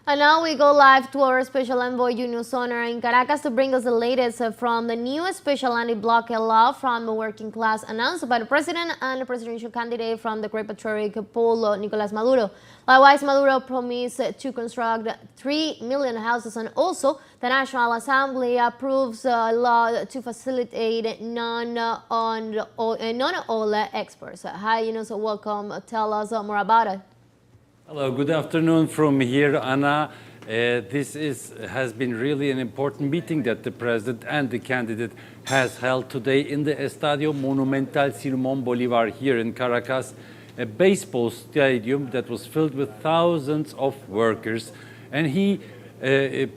And now we go live to our special envoy Yunus Soner in Caracas to bring us the latest from the new special anti-blockade law from the working class announced by the president and the presidential candidate from the Great Patriotic Pole, Nicolas Maduro. Likewise, Maduro promised to construct 3 million houses, and also the National Assembly approves a law to facilitate non-oil exports. Hi, Yunus, welcome. Tell us more about it. Hello, good afternoon from here, Anna. This has been really an important meeting that the president and the candidate has held today in the Estadio Monumental Simón Bolívar here in Caracas, a baseball stadium that was filled with thousands of workers. And he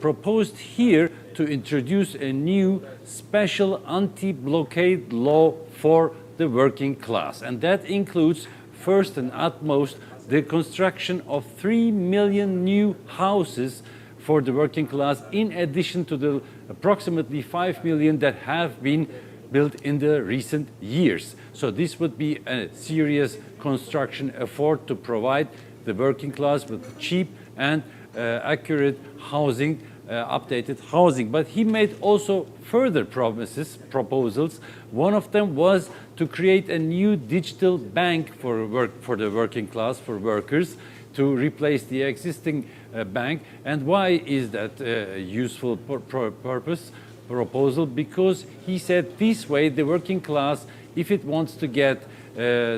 proposed here to introduce a new special anti-blockade law for the working class. And that includes, first and utmost, the construction of 3 million new houses for the working class, in addition to the approximately 5 million that have been built in the recent years. So this would be a serious construction effort to provide the working class with cheap and accurate housing, updated housing. But he made also further proposals. One of them was to create a new digital bank for the working class, for workers, to replace the existing bank. And why is that a useful proposal? Because he said this way the working class, if it wants to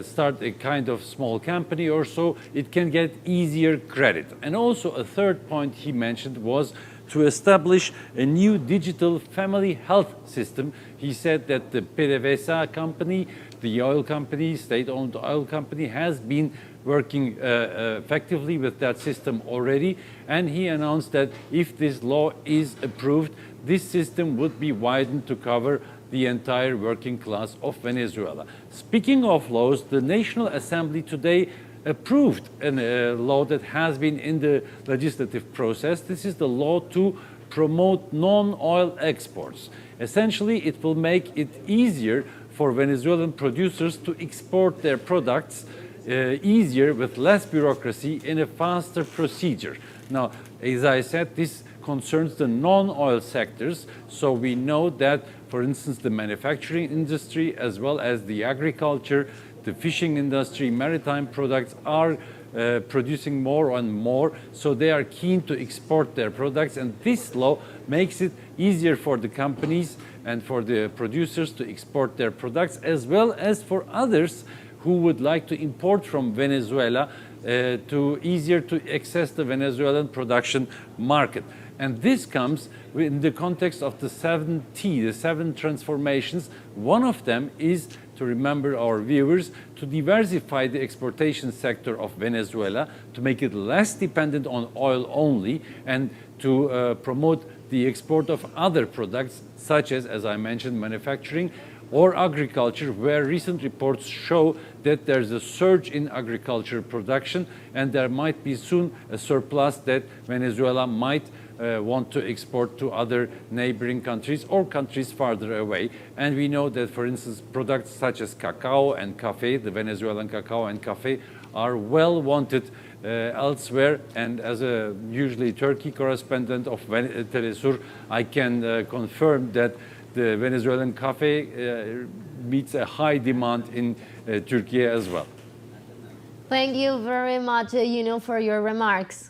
start a kind of small company or so, it can get easier credit. And also a third point he mentioned was to establish a new digital family health system. He said that the PDVSA company, the oil company, state-owned oil company, has been working effectively with that system already. And he announced that if this law is approved, this system would be widened to cover the entire working class of Venezuela. Speaking of laws, the National Assembly today approved a law that has been in the legislative process. This is the law to promote non-oil exports. Essentially, it will make it easier for Venezuelan producers to export their products easier, with less bureaucracy, in a faster procedure. Now, as I said, this concerns the non-oil sectors. So we know that, for instance, the manufacturing industry, as well as the agriculture, the fishing industry, maritime products are producing more and more, so they are keen to export their products, and this law makes it easier for the companies and for the producers to export their products, as well as for others who would like to import from Venezuela, easier to access the Venezuelan production market. And this comes in the context of the 7T, the 7 transformations. One of them is, to remember our viewers, to diversify the exportation sector of Venezuela, to make it less dependent on oil only, and to promote the export of other products, such as I mentioned, manufacturing or agriculture, where recent reports show that there's a surge in agriculture production, and there might be soon a surplus that Venezuela might want to export to other neighboring countries or countries farther away. And we know that, for instance, products such as cacao and coffee, the Venezuelan cacao and coffee, are well wanted elsewhere. And as a usually Turkey correspondent of teleSUR, I can confirm that the Venezuelan coffee meets a high demand in Turkey as well. Thank you very much, for your remarks.